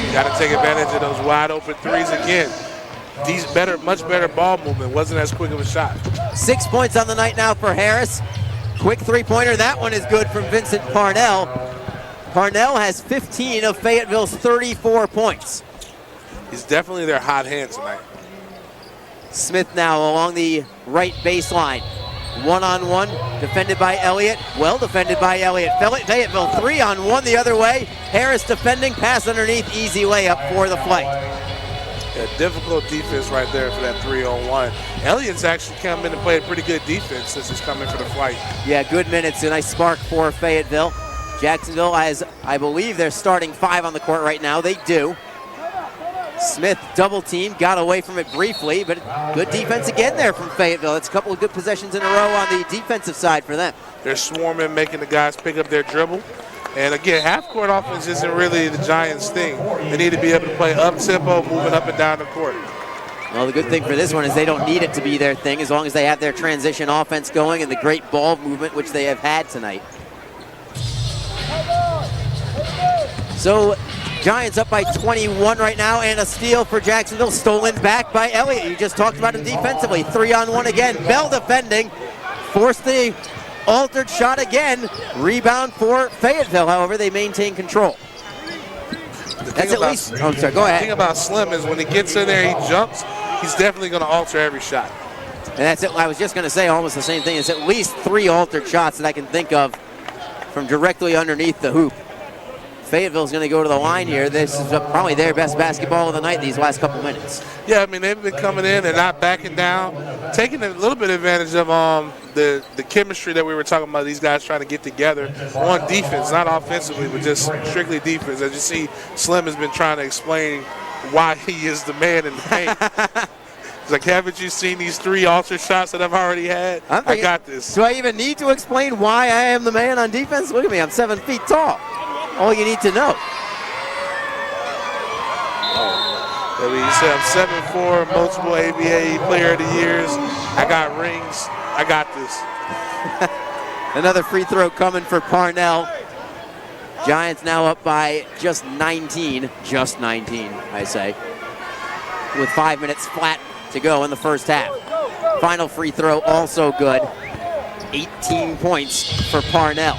You got to take advantage of those wide open threes again. These much better ball movement. Wasn't as quick of a shot. 6 points on the night now for Harris. Quick three-pointer. That one is good from Vincent Parnell. Parnell has 15 of Fayetteville's 34 points. He's definitely their hot hand tonight. Smith now along the right baseline. One-on-one, defended by Elliott. Well defended by Elliott. Fayetteville 3-on-1 the other way. Harris defending, pass underneath, easy layup for the flight. Yeah, difficult defense right there for that 3-on-1. Elliott's actually come in and played pretty good defense since he's coming for the flight. Yeah, good minutes, a nice spark for Fayetteville. Jacksonville has, I believe, they're starting 5 on the court right now. They do. Smith double team, got away from it briefly, but good defense again there from Fayetteville. It's a couple of good possessions in a row on the defensive side for them. They're swarming, making the guys pick up their dribble. And again, half-court offense isn't really the Giants' thing. They need to be able to play up-tempo, moving up and down the court. Well, the good thing for this one is they don't need it to be their thing as long as they have their transition offense going and the great ball movement, which they have had tonight. So, Giants up by 21 right now, and a steal for Jacksonville, stolen back by Elliott. You just talked about him defensively. 3-on-1 again. Bell defending, forced the altered shot again. Rebound for Fayetteville, however, they maintain control. That's at least, oh, I'm sorry, go ahead. The thing about Slim is when he gets in there, he jumps, he's definitely going to alter every shot. And that's it. I was just going to say almost the same thing. It's at least 3 altered shots that I can think of from directly underneath the hoop. Fayetteville's going to go to the line here. This is probably their best basketball of the night these last couple minutes. Yeah, I mean, they've been coming in and not backing down, taking a little bit of advantage of the chemistry that we were talking about, these guys trying to get together on defense, not offensively, but just strictly defense. As you see, Slim has been trying to explain why he is the man in the paint. He's like, haven't you seen these 3 alter shots that I've already had? I got this. Do I even need to explain why I am the man on defense? Look at me, I'm 7 feet tall. All you need to know. I mean, you said I'm 7'4", multiple ABA Player of the Years. I got rings. I got this. Another free throw coming for Parnell. Giants now up by just 19. Just 19, I say. With 5 minutes flat to go in the first half. Final free throw also good. 18 points for Parnell.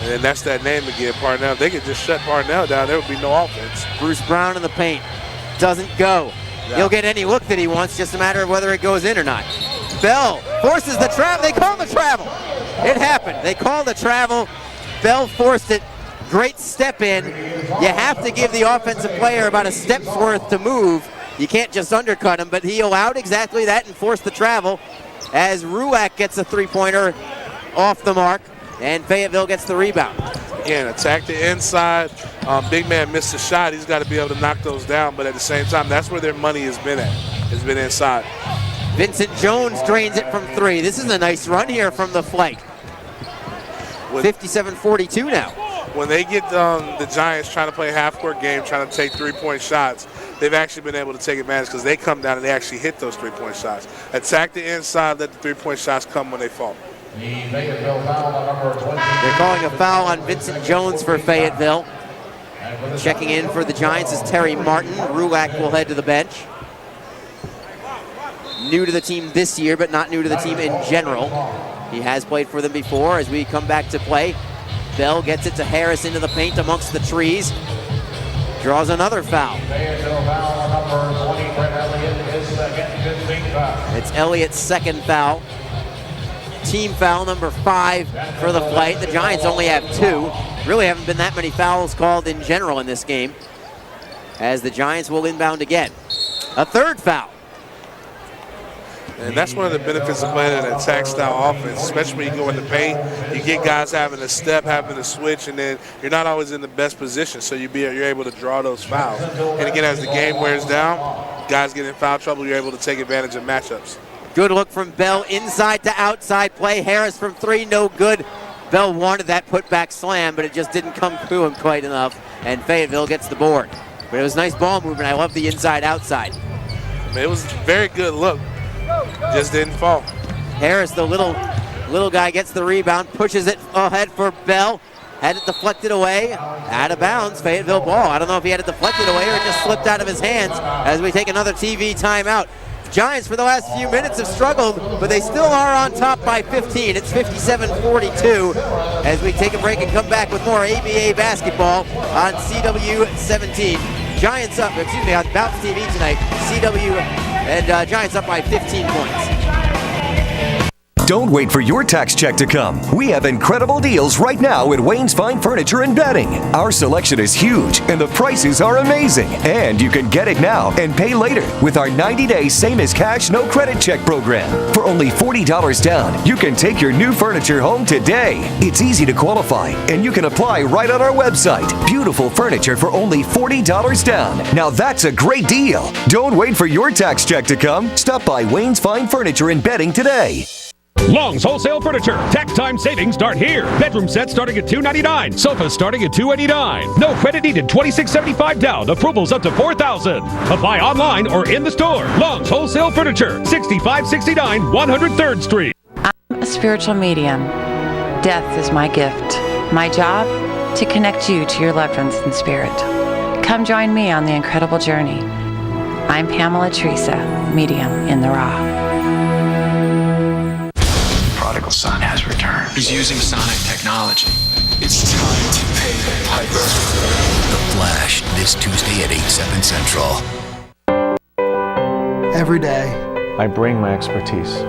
And that's that name again, Parnell. If they could just shut Parnell down, there would be no offense. Bruce Brown in the paint. Doesn't go. Yeah. He'll get any look that he wants, just a matter of whether it goes in or not. Bell forces the travel. They call the travel. It happened. They called the travel. Bell forced it. Great step in. You have to give the offensive player about a step's worth to move. You can't just undercut him, but he allowed exactly that and forced the travel as Ruak gets a three-pointer off the mark. And Fayetteville gets the rebound. Again, attack the inside. Big man missed a shot. He's got to be able to knock those down. But at the same time, that's where their money has been at. Has been inside. Vincent Jones drains it from 3. This is a nice run here from the flank. 57-42 now. When they get the Giants trying to play a half-court game, trying to take three-point shots, they've actually been able to take advantage because they come down and they actually hit those three-point shots. Attack the inside, let the three-point shots come when they fall. They're calling a foul on Vincent Jones for Fayetteville. Checking in for the Giants is Terry Martin. Rulak will head to the bench. New to the team this year, but not new to the team in general. He has played for them before as we come back to play. Bell gets it to Harris into the paint amongst the trees. Draws another foul. It's Elliott's second foul. Team foul number 5 for the flight. The Giants only have 2. Really haven't been that many fouls called in general in this game, as the Giants will inbound again. A third foul. And that's one of the benefits of playing an attack style offense, especially when you go in the paint. You get guys having to step, having to switch, and then you're not always in the best position, so you're able to draw those fouls. And again, as the game wears down, guys get in foul trouble, you're able to take advantage of matchups. Good look from Bell, inside to outside play. Harris from 3, no good. Bell wanted that putback slam, but it just didn't come through him quite enough, and Fayetteville gets the board. But it was nice ball movement. I love the inside-outside. It was a very good look. Just didn't fall. Harris, the little guy, gets the rebound, pushes it ahead for Bell. had it deflected away, out of bounds, Fayetteville ball. I don't know if he had it deflected away or it just slipped out of his hands as we take another TV timeout. Giants for the last few minutes have struggled, but they still are on top by 15. It's 57-42 as we take a break and come back with more ABA basketball on CW 17. Giants up, on Bounce TV tonight. CW and Giants up by 15 points. Don't wait for your tax check to come. We have incredible deals right now at Wayne's Fine Furniture and Bedding. Our selection is huge and the prices are amazing. And you can get it now and pay later with our 90-day same as cash, no credit check program. For only $40 down, you can take your new furniture home today. It's easy to qualify and you can apply right on our website. Beautiful furniture for only $40 down. Now that's a great deal. Don't wait for your tax check to come. Stop by Wayne's Fine Furniture and Bedding today. Long's Wholesale Furniture. Tax time savings start here. Bedroom sets starting at $299. Sofas starting at $289. No credit needed. $26.75 down. Approvals up to $4,000. Apply online or in the store. Long's Wholesale Furniture. 6569 103rd Street. I'm a spiritual medium. Death is my gift. My job? To connect you to your loved ones in spirit. Come join me on the incredible journey. I'm Pamela Teresa, medium in the raw. Prodigal son has returned. He's using sonic technology. It's time to pay the piper. The Flash, this Tuesday at 8/7 Central. Every day, I bring my expertise.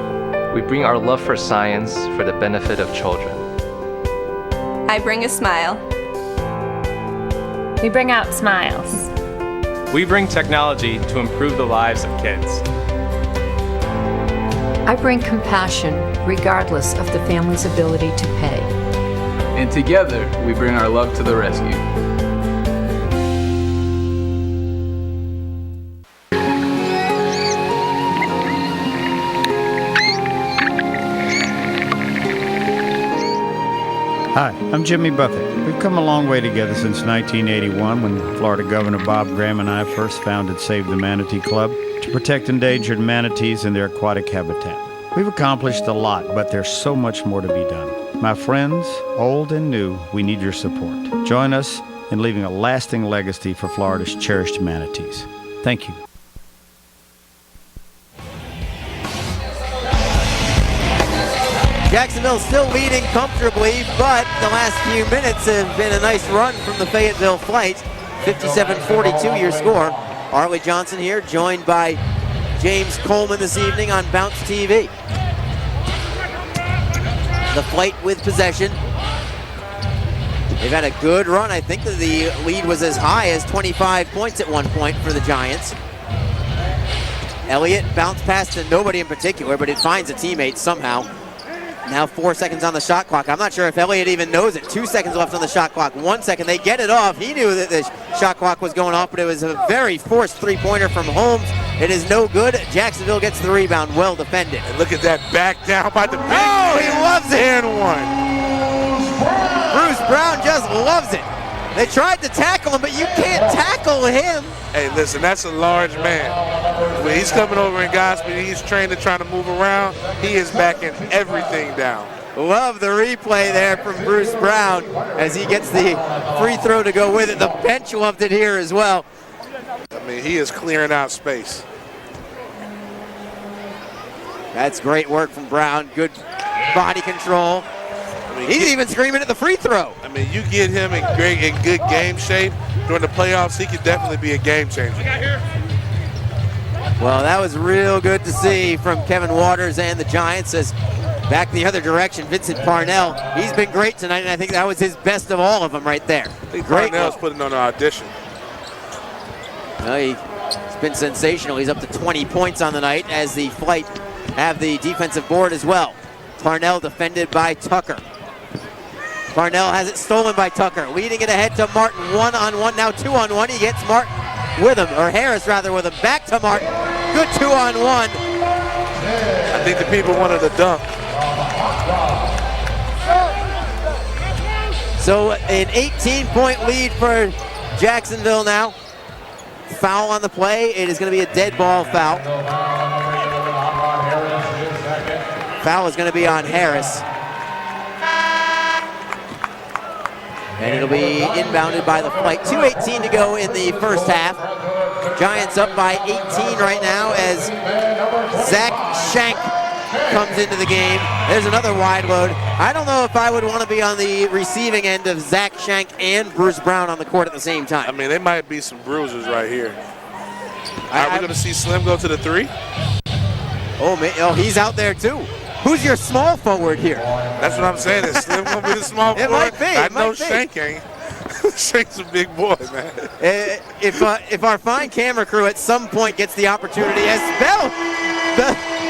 We bring our love for science for the benefit of children. I bring a smile. We bring out smiles. We bring technology to improve the lives of kids. I bring compassion, regardless of the family's ability to pay. And together, we bring our love to the rescue. Hi, I'm Jimmy Buffett. We've come a long way together since 1981 when Florida Governor Bob Graham and I first founded Save the Manatee Club to protect endangered manatees and their aquatic habitat. We've accomplished a lot, but there's so much more to be done. My friends, old and new, we need your support. Join us in leaving a lasting legacy for Florida's cherished manatees. Thank you. Jacksonville still leading comfortably, but the last few minutes have been a nice run from the Fayetteville Flight. 57-42 your score. Arlie Johnson here, joined by James Coleman this evening on Bounce TV. The Flight with possession. They've had a good run. I think that the lead was as high as 25 points at one point for the Giants. Elliott bounced past to nobody in particular, but it finds a teammate somehow. Now 4 seconds on the shot clock. I'm not sure if Elliott even knows it. 2 seconds left on the shot clock. 1 second. They get it off. He knew that the shot clock was going off, but it was a very forced three-pointer from Holmes. It is no good. Jacksonville gets the rebound. Well defended. And look at that back down by the big man. He loves it. And one. Bruce Brown just loves it. They tried to tackle him, but you can't tackle him. Hey, listen, that's a large man. When he's coming over in Godspeed, he's trained to try to move around. He is backing everything down. Love the replay there from Bruce Brown as he gets the free throw to go with it. The bench loved it here as well. I mean, he is clearing out space. That's great work from Brown. Good body control. I mean, he's even screaming at the free throw. I mean, you get him in good game shape during the playoffs, he could definitely be a game changer. Well, that was real good to see from Kevin Waters and the Giants. As back the other direction, Vincent Parnell. He's been great tonight, and I think that was his best of all of them right there. I think Parnell's putting on an audition. Well, he's been sensational. He's up to 20 points on the night as the Flight have the defensive board as well. Parnell defended by Tucker. Parnell has it stolen by Tucker, leading it ahead to Martin. 1-on-1, now 2-on-1. He gets Martin with him, or Harris rather with him. Back to Martin. Good 2-on-1. I think the people wanted a dunk. So an 18-point lead for Jacksonville now. Foul on the play. It is going to be a dead ball foul. Foul is going to be on Harris. And it'll be inbounded by the Flight. 2:18 to go in the first half. Giants up by 18 right now as Zach Shank comes into the game. There's another wide load. I don't know if I would want to be on the receiving end of Zach Shank and Bruce Brown on the court at the same time. I mean, they might be some bruisers right here. Are we going to see Slim go to the 3? Oh, he's out there too. Who's your small forward here? That's what I'm saying. Is Slim going to be the small forward? It might be. I know Shank ain't. Shank's a big boy, man. If our fine camera crew at some point gets the opportunity, as Bell,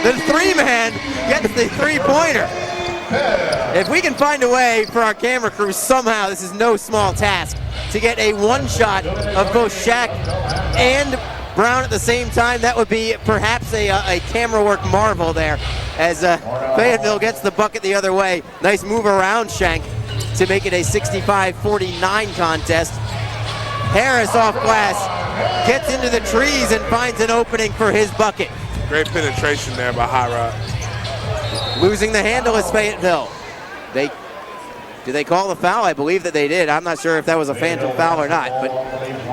the 3-man gets the 3-pointer. If we can find a way for our camera crew somehow, this is no small task, to get a one-shot of both Shaq and Brown at the same time, that would be perhaps a camera work marvel there, as Fayetteville gets the bucket the other way. Nice move around Shank to make it a 65-49 contest. Harris off glass, gets into the trees and finds an opening for his bucket. Great penetration there by Hot Rod. Losing the handle is Fayetteville. Did they call the foul? I believe that they did. I'm not sure if that was a phantom foul or not, but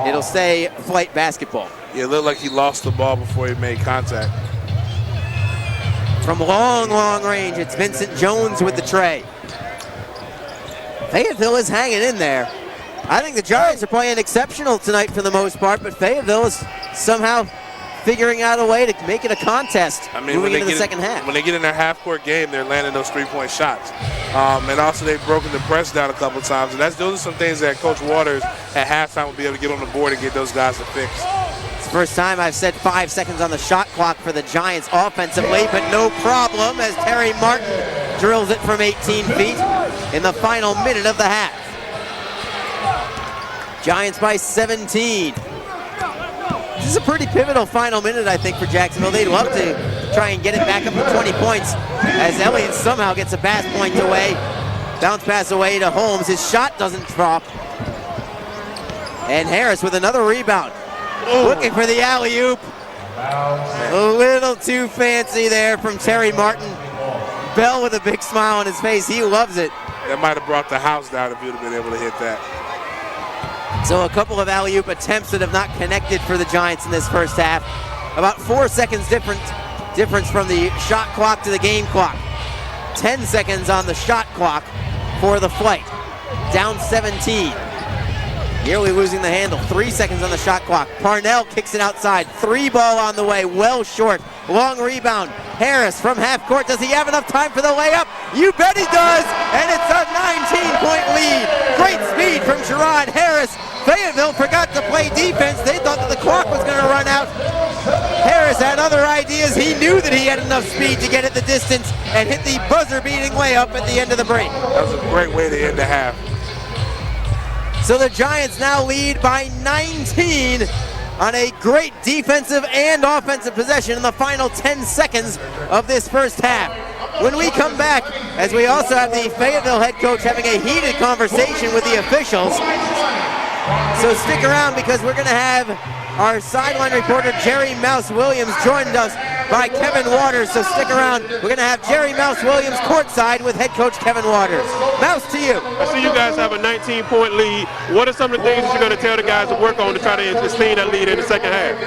it'll stay Flight basketball. Yeah, it looked like he lost the ball before he made contact. From long range, it's Vincent Jones with the tray. Fayetteville is hanging in there. I think the Giants are playing exceptional tonight for the most part, but Fayetteville is somehow figuring out a way to make it a contest moving into the second half. When they get in their half-court game, they're landing those three-point shots. And also they've broken the press down a couple times. And those are some things that Coach Waters at halftime will be able to get on the board and get those guys to fix. It's the first time I've said 5 seconds on the shot clock for the Giants offensively, but no problem as Terry Martin drills it from 18 feet in the final minute of the half. Giants by 17. This is a pretty pivotal final minute, I think, for Jacksonville. They'd love to try and get it back up to 20 points as Elliott somehow gets a pass point away. Bounce pass away to Holmes. His shot doesn't drop. And Harris with another rebound. Looking for the alley-oop. A little too fancy there from Terry Martin. Bell with a big smile on his face. He loves it. That might have brought the house down if you'd have been able to hit that. So a couple of alley-oop attempts that have not connected for the Giants in this first half. About 4 seconds difference from the shot clock to the game clock. 10 seconds on the shot clock for the Flight. Down 17. Nearly losing the handle. 3 seconds on the shot clock. Parnell kicks it outside. 3 ball on the way. Well short. Long rebound. Harris from half court. Does he have enough time for the layup? You bet he does. And it's a 19-point lead. Great speed from Sherrod Harris. Fayetteville forgot to play defense. They thought that the clock was going to run out. Harris had other ideas. He knew that he had enough speed to get it the distance and hit the buzzer-beating layup at the end of the break. That was a great way to end the half. So the Giants now lead by 19 on a great defensive and offensive possession in the final 10 seconds of this first half. When we come back, as we also have the Fayetteville head coach having a heated conversation with the officials. So stick around because we're going to have our sideline reporter Jerry Mouse Williams joined us by Kevin Waters. So stick around. We're going to have Jerry Mouse Williams courtside with head coach Kevin Waters. Mouse, to you. I see you guys have a 19-point lead. What are some of the things that you're going to tell the guys to work on to try to sustain that lead in the second half?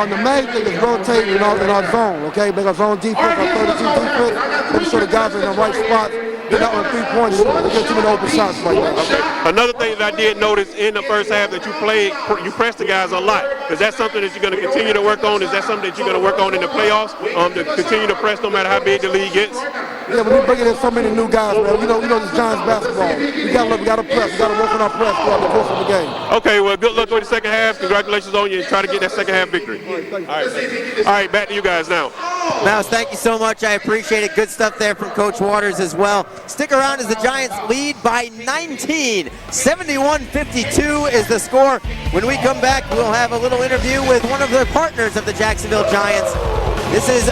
The main thing is rotating in our zone, okay? Make our zone defense, our 32 defense, make sure the guys are in the right spot. They're not on 3 points. We get too many open shots right now. Okay. Another thing that I did notice in the first half that you pressed the guys a lot. Is that something that you're going to continue to work on? Is that something that you're going to work on in the playoffs to continue to press no matter how big the league gets? Yeah, but we're bringing in so many new guys, man. We know this Giants basketball. We got to press. We got to work on our press throughout the course of the game. Okay, well, good luck with the second half. Congratulations on you and try to get that second half victory. All right, back to you guys now. Mouse, thank you so much. I appreciate it. Good stuff there from Coach Waters as well. Stick around as the Giants lead by 19. 71-52 is the score. When we come back, we'll have a little interview with one of the partners of the Jacksonville Giants. This is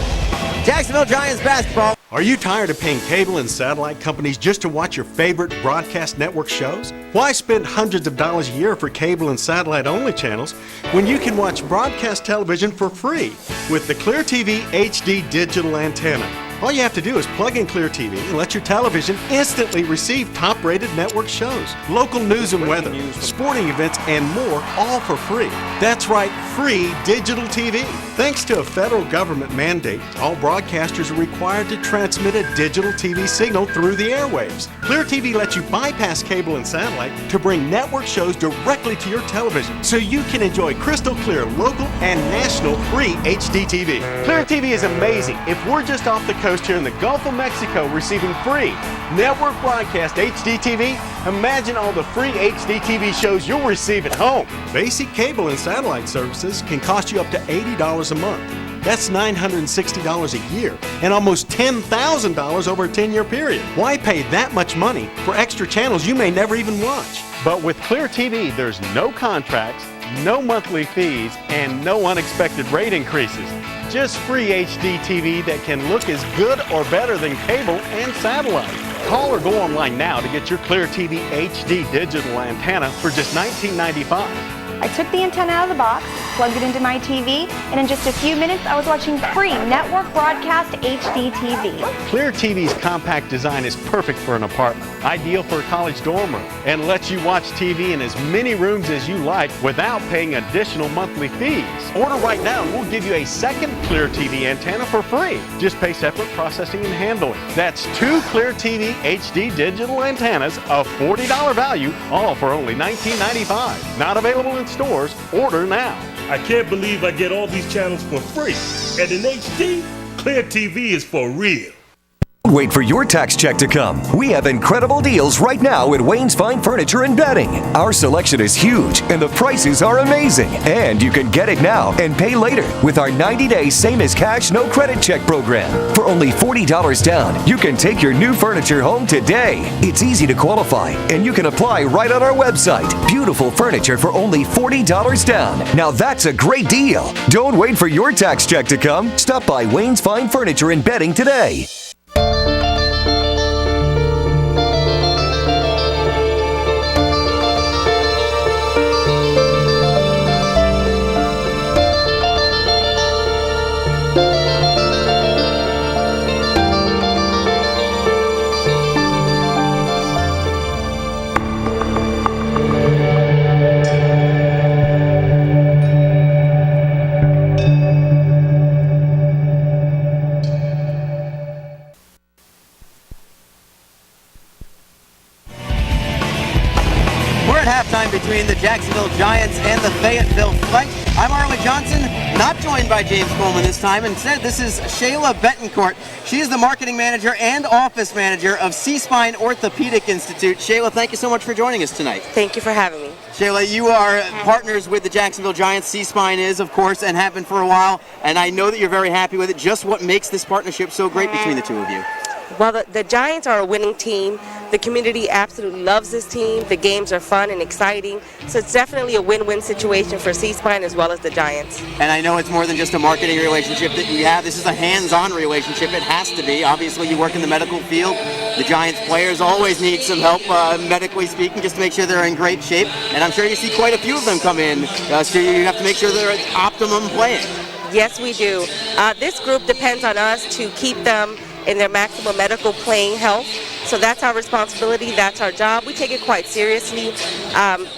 Jacksonville Giants basketball. Are you tired of paying cable and satellite companies just to watch your favorite broadcast network shows? Why spend hundreds of dollars a year for cable and satellite only channels when you can watch broadcast television for free with the Clear TV HD digital antenna? All you have to do is plug in Clear TV and let your television instantly receive top-rated network shows, local news and weather, sporting events, and more, all for free. That's right, free digital TV. Thanks to a federal government mandate, all broadcasters are required to transmit a digital TV signal through the airwaves. Clear TV lets you bypass cable and satellite to bring network shows directly to your television so you can enjoy crystal clear local and national free HD TV. Clear TV is amazing. If we're just off the coast here in the Gulf of Mexico receiving free network broadcast HD TV, imagine all the free HD TV shows you'll receive at home. Basic cable and satellite services can cost you up to $80 a month. That's $960 a year and almost $10,000 over a 10-year period. Why pay that much money for extra channels you may never even watch? But with Clear TV, there's no contracts, no monthly fees, and no unexpected rate increases. Just free HD TV that can look as good or better than cable and satellite. Call or go online now to get your Clear TV HD digital antenna for just $19.95. I took the antenna out of the box, plugged it into my TV, and in just a few minutes I was watching free network broadcast HD TV. Clear TV's compact design is perfect for an apartment, ideal for a college dorm room, and lets you watch TV in as many rooms as you like without paying additional monthly fees. Order right now and we'll give you a second Clear TV antenna for free. Just pay separate processing and handling. That's 2 Clear TV HD digital antennas of $40 value, all for only $19.95. Not available in stores. Order now. I can't believe I get all these channels for free. And in HD, Clear TV is for real. Wait for your tax check to come. We have incredible deals right now at Wayne's Fine Furniture and Bedding. Our selection is huge and the prices are amazing. And you can get it now and pay later with our 90-day same as cash, no credit check program. For only $40 down, you can take your new furniture home today. It's easy to qualify and you can apply right on our website. Beautiful furniture for only $40 down. Now that's a great deal. Don't wait for your tax check to come. Stop by Wayne's Fine Furniture and Bedding today. Between the Jacksonville Giants and the Fayetteville Flight. I'm Arlie Johnson, not joined by James Coleman this time. Instead, this is Shayla Betancourt. She is the marketing manager and office manager of C-Spine Orthopedic Institute. Shayla, thank you so much for joining us tonight. Thank you for having me. Shayla, you are partners with the Jacksonville Giants. C-Spine is, of course, and have been for a while. And I know that you're very happy with it. Just what makes this partnership so great between the two of you? Well, the Giants are a winning team. The community absolutely loves this team. The games are fun and exciting. So it's definitely a win-win situation for C-Spine as well as the Giants. And I know it's more than just a marketing relationship that you have. This is a hands-on relationship. It has to be. Obviously, you work in the medical field. The Giants players always need some help, medically speaking, just to make sure they're in great shape. And I'm sure you see quite a few of them come in. So you have to make sure they're at optimum playing. Yes, we do. This group depends on us to keep them in their maximum medical playing health. So that's our responsibility, that's our job. We take it quite seriously.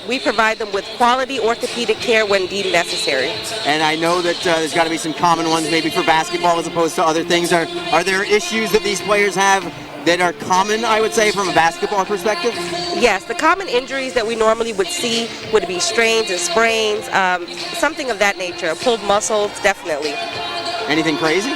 We provide them with quality orthopedic care when deemed necessary. And I know that there's got to be some common ones maybe for basketball as opposed to other things. Are there issues that these players have that are common, I would say, from a basketball perspective? Yes, the common injuries that we normally would see would be strains and sprains, something of that nature. Pulled muscles, definitely. Anything crazy?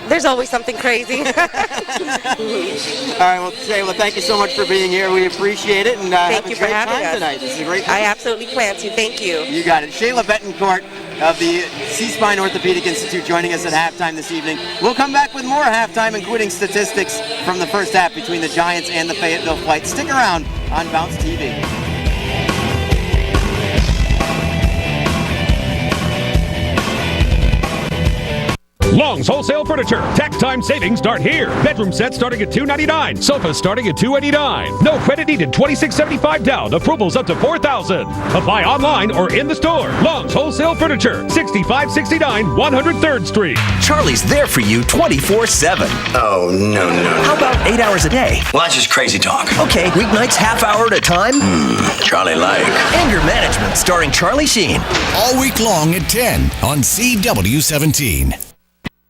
There's always something crazy. All right, well, Shayla, thank you so much for being here. We appreciate it, and thank you for having us tonight. This is a great time. I absolutely plan to. Thank you. You got it. Shayla Betancourt of the C-Spine Orthopedic Institute joining us at halftime this evening. We'll come back with more halftime, including statistics from the first half between the Giants and the Fayetteville Flight. Stick around on Bounce TV. Long's Wholesale Furniture. Tax time savings start here. Bedroom sets starting at $299. Sofas starting at $289. No credit needed. $26.75 down. Approvals up to $4,000. Apply online or in the store. Long's Wholesale Furniture. 6569 103rd Street. Charlie's there for you 24/7. Oh, no. How about 8 hours a day? Well, that's just crazy talk. Okay, weeknights half hour at a time? Charlie like. Anger Management starring Charlie Sheen. All week long at 10 on CW17.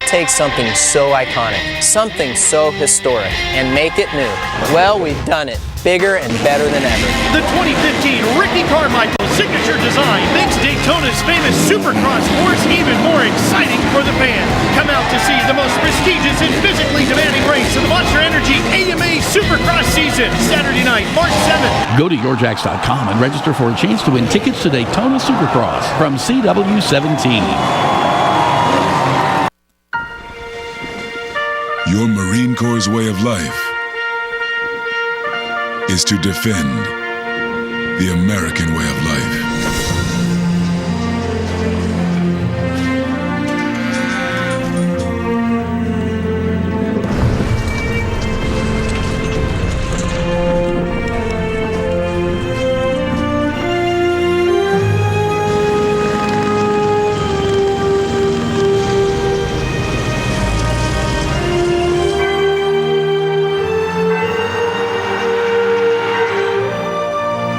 Take something so iconic, something so historic, and make it new. Well, we've done it. Bigger and better than ever. The 2015 Ricky Carmichael signature design makes Daytona's famous Supercross horse even more exciting for the fans. Come out to see the most prestigious and physically demanding race of the Monster Energy AMA Supercross season, Saturday night, March 7th. Go to yourjacks.com and register for a chance to win tickets to Daytona Supercross from CW17. Your Marine Corps' way of life is to defend the American way of life.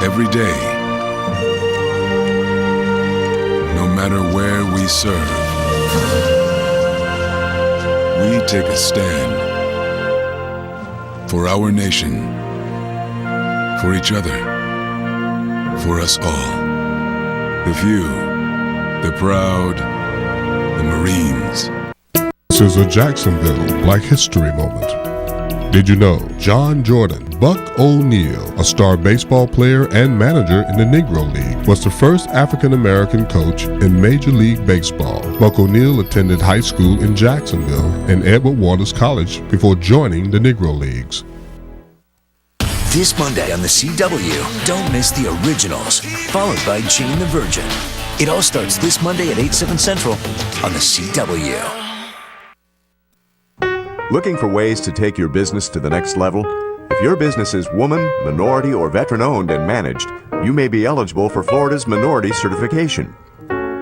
Every day, no matter where we serve, we take a stand for our nation, for each other, for us all. The few, the proud, the Marines. This is a Jacksonville Black History moment. Did you know John Jordan, Buck O'Neal, a star baseball player and manager in the Negro League, was the first African-American coach in Major League Baseball? Buck O'Neal attended high school in Jacksonville and Edward Waters College before joining the Negro Leagues. This Monday on the CW, don't miss the originals, followed by Jane the Virgin. It all starts this Monday at 8/7 Central on the CW. Looking for ways to take your business to the next level? If your business is woman, minority, or veteran-owned and managed, you may be eligible for Florida's Minority Certification.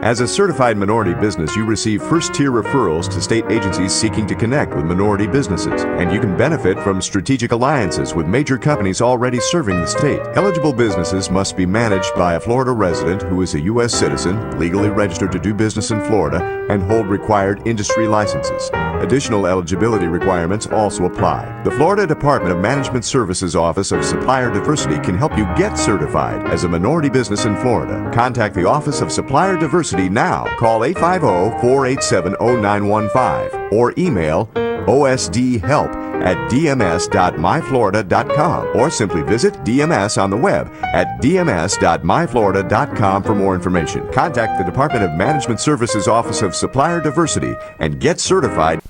As a certified minority business, you receive first-tier referrals to state agencies seeking to connect with minority businesses, and you can benefit from strategic alliances with major companies already serving the state. Eligible businesses must be managed by a Florida resident who is a U.S. citizen, legally registered to do business in Florida, and hold required industry licenses. Additional eligibility requirements also apply. The Florida Department of Management Services Office of Supplier Diversity can help you get certified as a minority business in Florida. Contact the Office of Supplier Diversity now. Call 850-487-0915 or email osdhelp@dms.myflorida.com or simply visit DMS on the web at dms.myflorida.com for more information. Contact the Department of Management Services Office of Supplier Diversity and get certified.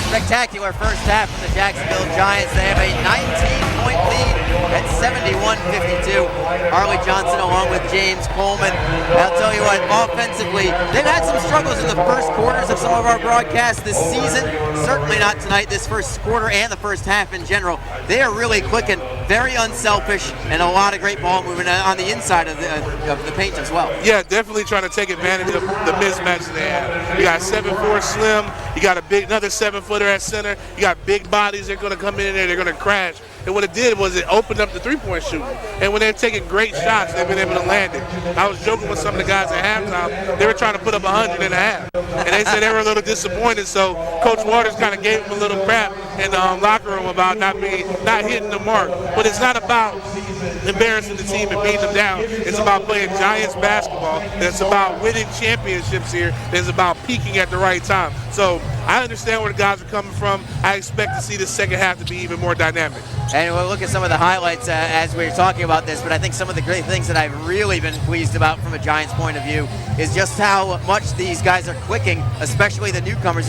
Spectacular first half from the Jacksonville Giants. They have a 19-point lead at 71-52. Harley Johnson along with James Coleman. I'll tell you what, offensively, they've had some struggles in the first quarters of some of our broadcasts this season. Certainly not tonight, this first quarter and the first half in general. They are really clicking, very unselfish, and a lot of great ball movement on the inside of the paint as well. Yeah, definitely trying to take advantage of the mismatch they have. You got 7'4" Slim, you got another 7-footer at center, you got big bodies that are going to come in there, they're going to crash. And what it did was it opened up the three-point shooting. And when they're taking great shots, they've been able to land it. I was joking with some of the guys at halftime. They were trying to put up 100 and a half. And they said they were a little disappointed, so Coach Waters kind of gave them a little crap in the locker room about not hitting the mark. But it's not about embarrassing the team and beating them down. It's about playing Giants basketball. It's about winning championships here. It's about peaking at the right time. So I understand where the guys are coming from. I expect to see the second half to be even more dynamic. And we'll look at some of the highlights as we were talking about this, but I think some of the great things that I've really been pleased about from a Giants point of view is just how much these guys are clicking, especially the newcomers.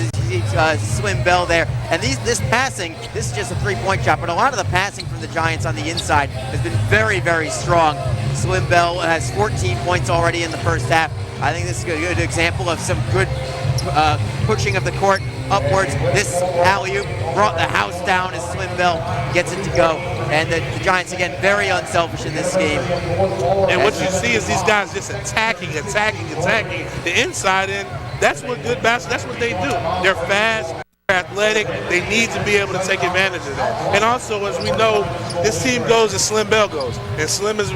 Slim Bell there. And this passing, this is just a three-point shot, but a lot of the passing from the Giants on the inside has been very, very strong. Slim Bell has 14 points already in the first half. I think this is a good example of some good pushing of the court upwards. This alley-oop brought the house down as Slim Bell gets it to go. And the Giants, again, very unselfish in this game. And what you see is these guys just attacking the inside end. That's what good basketball, that's what they do. They're fast, they're athletic, they need to be able to take advantage of that. And also, as we know, this team goes as Slim Bell goes. And Slim is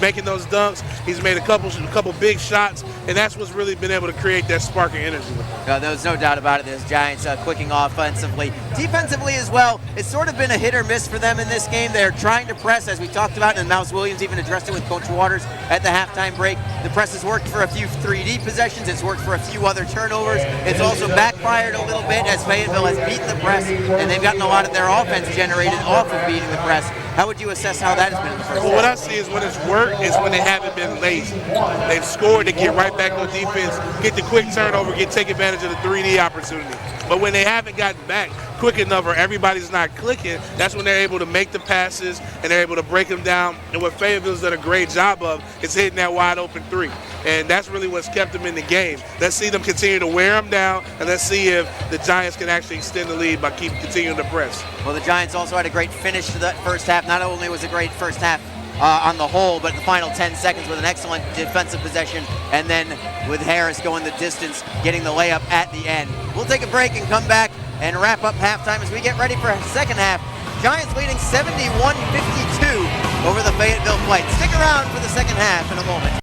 making those dunks. He's made a couple big shots, and that's what's really been able to create that spark of energy. There's no doubt about it. There's Giants clicking offensively. Defensively as well, it's sort of been a hit or miss for them in this game. They're trying to press, as we talked about, and Mouse Williams even addressed it with Coach Waters at the halftime break. The press has worked for a few 3D possessions. It's worked for a few other turnovers. It's also backfired a little bit as Fayetteville has beaten the press, and they've gotten a lot of their offense generated off of beating the press. How would you assess how that has been in the first half? What I see is when it's worked is when they haven't been lazy. They've scored to get right back on defense, get the quick turnover, take advantage of the 3D opportunity. But when they haven't gotten back quick enough or everybody's not clicking, that's when they're able to make the passes and they're able to break them down. And what Fayetteville's done a great job of is hitting that wide open three. And that's really what's kept them in the game. Let's see them continue to wear them down, and let's see if the Giants can actually extend the lead by continuing to press. Well, the Giants also had a great finish to that first half. Not only was it a great first half on the whole, but the final 10 seconds with an excellent defensive possession, and then with Harris going the distance, getting the layup at the end. We'll take a break and come back and wrap up halftime as we get ready for a second half. Giants leading 71-52 over the Fayetteville Flight. Stick around for the second half in a moment.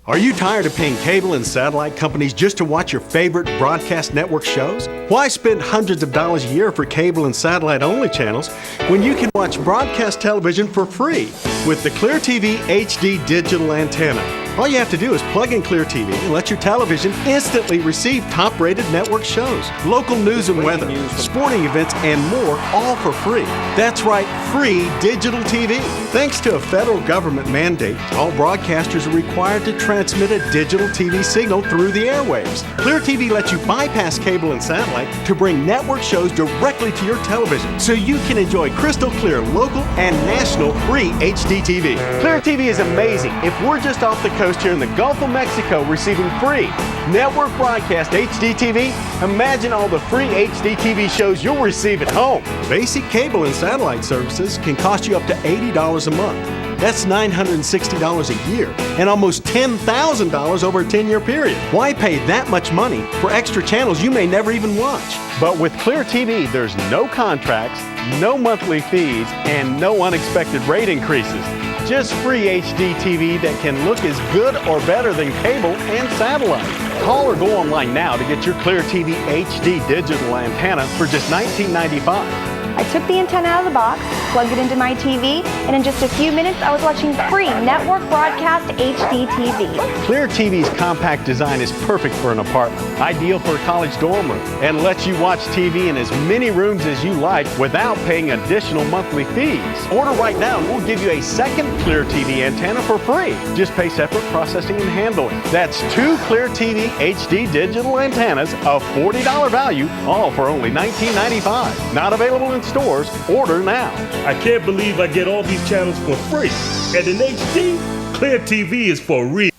Are you tired of paying cable and satellite companies just to watch your favorite broadcast network shows? Why spend hundreds of dollars a year for cable and satellite only channels when you can watch broadcast television for free with the Clear TV HD digital antenna? All you have to do is plug in Clear TV and let your television instantly receive top-rated network shows, local news and weather, sporting events, and more, all for free. That's right, free digital TV. Thanks to a federal government mandate, all broadcasters are required to transmit a digital TV signal through the airwaves. Clear TV lets you bypass cable and satellite to bring network shows directly to your television so you can enjoy crystal clear local and national free HD TV. Clear TV is amazing. If we're just off the coast here in the Gulf of Mexico receiving free network broadcast HD TV, imagine all the free HD TV shows you'll receive at home. Basic cable and satellite services can cost you up to $80 a month. That's $960 a year and almost $10,000 over a 10-year period. Why pay that much money for extra channels you may never even watch? But with Clear TV, there's no contracts, no monthly fees, and no unexpected rate increases. Just free HD TV that can look as good or better than cable and satellite. Call or go online now to get your Clear TV HD digital antenna for just $19.95. I took the antenna out of the box, plugged it into my TV, and in just a few minutes I was watching free network broadcast HD TV. Clear TV's compact design is perfect for an apartment, ideal for a college dorm room, and lets you watch TV in as many rooms as you like without paying additional monthly fees. Order right now and we'll give you a second Clear TV antenna for free. Just pay separate processing and handling. That's 2 Clear TV HD digital antennas of $40 value, all for only $19.95. Not available in stores. Order now. I can't believe I get all these channels for free. And in HD, Clear TV is for real.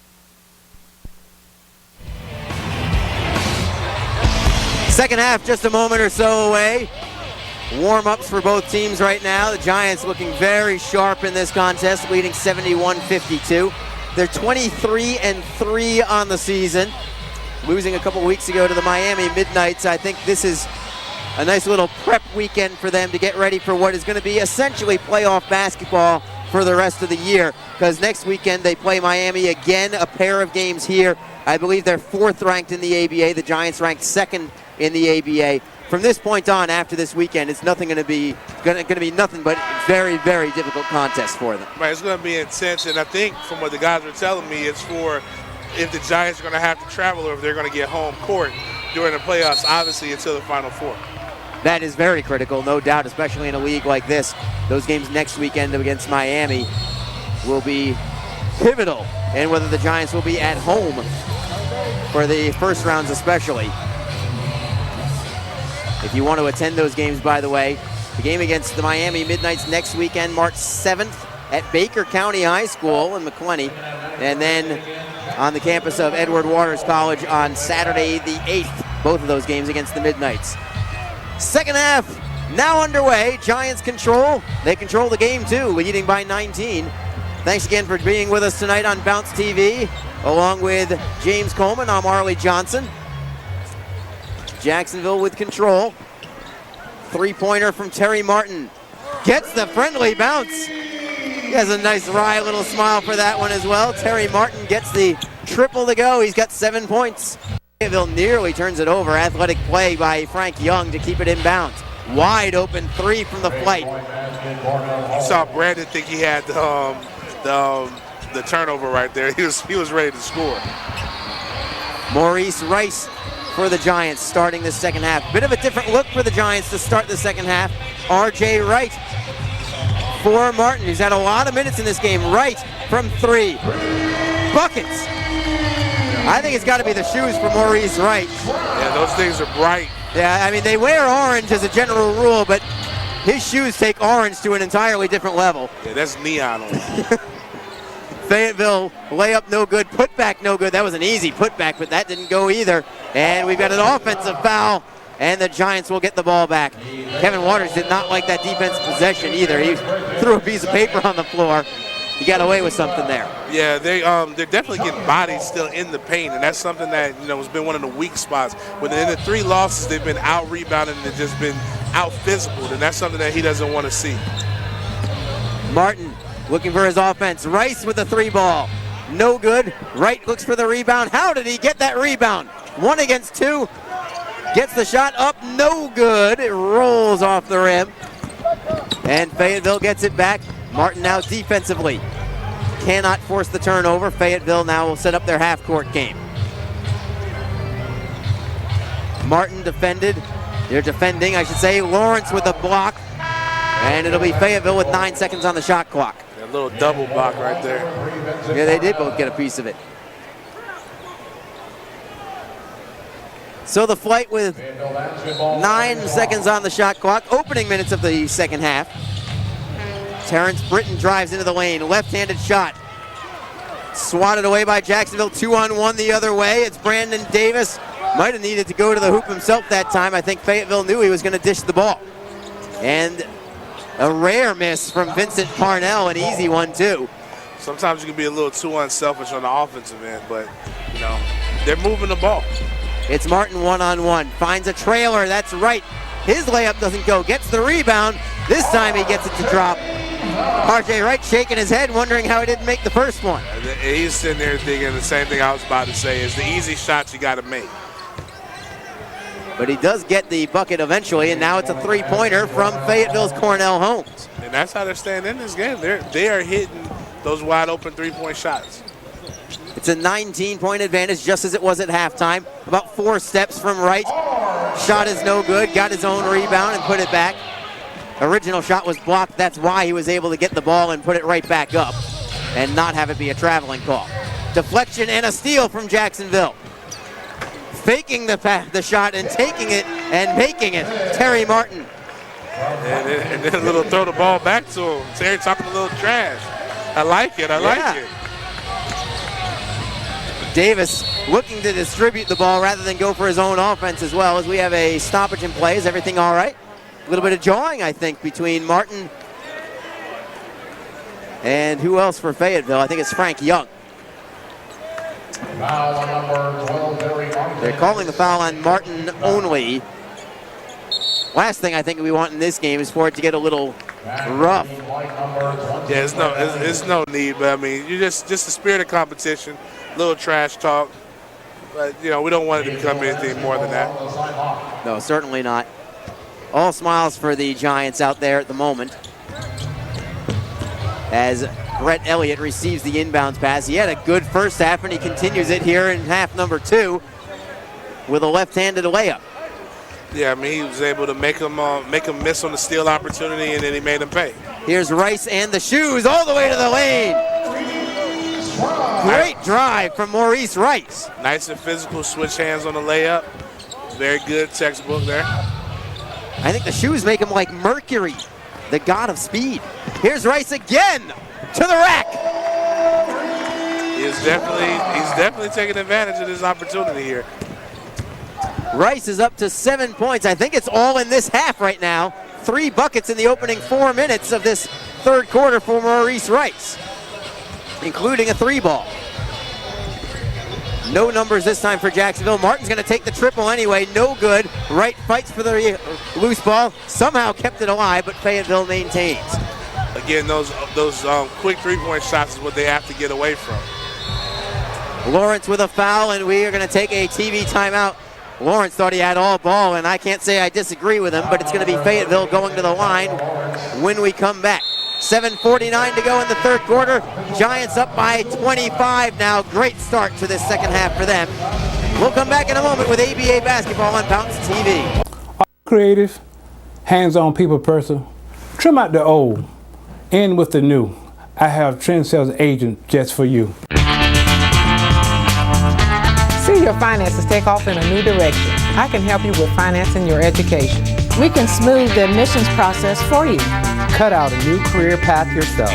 Second half just a moment or so away. Warm-ups for both teams right now. The Giants looking very sharp in this contest, leading 71-52. They're 23-3 on the season, losing a couple weeks ago to the Miami Midnights. I think this is a nice little prep weekend for them to get ready for what is going to be essentially playoff basketball for the rest of the year, because next weekend they play Miami again, a pair of games here. I believe they're 4th ranked in the ABA. The Giants ranked 2nd in the ABA. From this point on, after this weekend, it's nothing going to be nothing but very, very difficult contest for them. Right, it's going to be intense, and I think from what the guys were telling me, it's for if the Giants are going to have to travel or if they're going to get home court during the playoffs, obviously until the Final Four. That is very critical, no doubt, especially in a league like this. Those games next weekend against Miami will be pivotal in whether the Giants will be at home for the first rounds especially. If you want to attend those games, by the way, the game against the Miami Midnights next weekend, March 7th, at Baker County High School in McClenny, and then on the campus of Edward Waters College on Saturday the 8th. Both of those games against the Midnights. Second half now underway. Giants control. They control the game too, leading by 19. Thanks again for being with us tonight on Bounce TV. Along with James Coleman, I'm Arlie Johnson. Jacksonville with control. Three-pointer from Terry Martin. Gets the friendly bounce. He has a nice wry little smile for that one as well. Terry Martin gets the triple to go. He's got 7 points. Fayetteville nearly turns it over. Athletic play by Frank Young to keep it inbounds. Wide open three from the flight. You saw Brandon think he had the turnover right there. He was ready to score. Maurice Rice for the Giants starting the second half. Bit of a different look for the Giants to start the second half. R.J. Wright for Martin, who's had a lot of minutes in this game. Wright from three. Buckets. I think it's got to be the shoes for Maurice Wright. Yeah, those things are bright. Yeah, I mean, they wear orange as a general rule, but his shoes take orange to an entirely different level. Yeah, that's neon on it. Fayetteville layup no good, putback no good. That was an easy putback, but that didn't go either. And we've got an offensive foul, and the Giants will get the ball back. Kevin Waters did not like that defensive possession either. He threw a piece of paper on the floor. He got away with something there. Yeah, they're definitely getting bodied still in the paint, and that's something that has been one of the weak spots. When in the 3 losses, they've been out rebounded and they've just been out physical, and that's something that he doesn't want to see. Martin looking for his offense. Rice with the 3 ball. No good. Wright looks for the rebound. How did he get that rebound? 1 against 2. Gets the shot up. No good. It rolls off the rim. And Fayetteville gets it back. Martin now defensively cannot force the turnover. Fayetteville now will set up their half-court game. Martin defended. They're defending, I should say. Lawrence with a block. And it'll be Fayetteville with 9 seconds on the shot clock. A little double block right there. Yeah, they did both get a piece of it. So the flight with 9 seconds on the shot clock. Opening minutes of the second half. Terrence Britton drives into the lane. Left-handed shot. Swatted away by Jacksonville. 2-on-1 the other way. It's Brandon Davis. Might have needed to go to the hoop himself that time. I think Fayetteville knew he was going to dish the ball. And a rare miss from Vincent Parnell. An easy one, too. Sometimes you can be a little too unselfish on the offensive end, but, they're moving the ball. It's Martin one-on-one. Finds a trailer. That's right. His layup doesn't go. Gets the rebound. This time he gets it to drop. R.J. Wright shaking his head, wondering how he didn't make the first one. He's sitting there thinking the same thing I was about to say, is the easy shots you got to make. But he does get the bucket eventually, and now it's a three-pointer from Fayetteville's Cornell Holmes. And that's how they're staying in this game. They are hitting those wide-open three-point shots. It's a 19-point advantage, just as it was at halftime. About 4 steps from Wright. Shot is no good. Got his own rebound and put it back. Original shot was blocked. That's why he was able to get the ball and put it right back up and not have it be a traveling call. Deflection and a steal from Jacksonville. Faking the shot and taking it and making it. Terry Martin. And then a little throw the ball back to him. Terry talking a little trash. I like it. I like it. Davis looking to distribute the ball rather than go for his own offense as well, as we have a stoppage in play. Is everything all right? A little bit of jawing, I think, between Martin and who else for Fayetteville? I think it's Frank Young. They're calling the foul on Martin only. Last thing I think we want in this game is for it to get a little rough. Yeah, it's no need, but I mean, you just the spirit of competition, a little trash talk. But we don't want it to become anything more than that. No, certainly not. All smiles for the Giants out there at the moment. As Brett Elliott receives the inbounds pass. He had a good first half, and he continues it here in half number 2 with a left-handed layup. Yeah, I mean, he was able to make him miss on the steal opportunity, and then he made him pay. Here's Rice and the shoes all the way to the lane. Great drive from Maurice Rice. Nice and physical, switch hands on the layup. Very good textbook there. I think the shoes make him like Mercury, the god of speed. Here's Rice again. to the rack. He's definitely taking advantage of this opportunity here. Rice is up to 7 points. I think it's all in this half right now. 3 buckets in the opening 4 minutes of this third quarter for Maurice Rice, including a 3-ball. No numbers this time for Jacksonville. Martin's going to take the triple anyway. No good. Wright fights for the loose ball. Somehow kept it alive, but Fayetteville maintains. Again, those quick 3-point shots is what they have to get away from. Lawrence with a foul, and we are going to take a TV timeout. Lawrence thought he had all ball, and I can't say I disagree with him, but it's going to be Fayetteville going to the line when we come back. 7:49 to go in the third quarter. Giants up by 25 now. Great start to this second half for them. We'll come back in a moment with ABA basketball on Bounce TV. Creative, hands-on people person. Trim out the old, in with the new. I have Trend Sales Agent just for you. See your finances take off in a new direction. I can help you with financing your education. We can smooth the admissions process for you. Cut out a new career path yourself.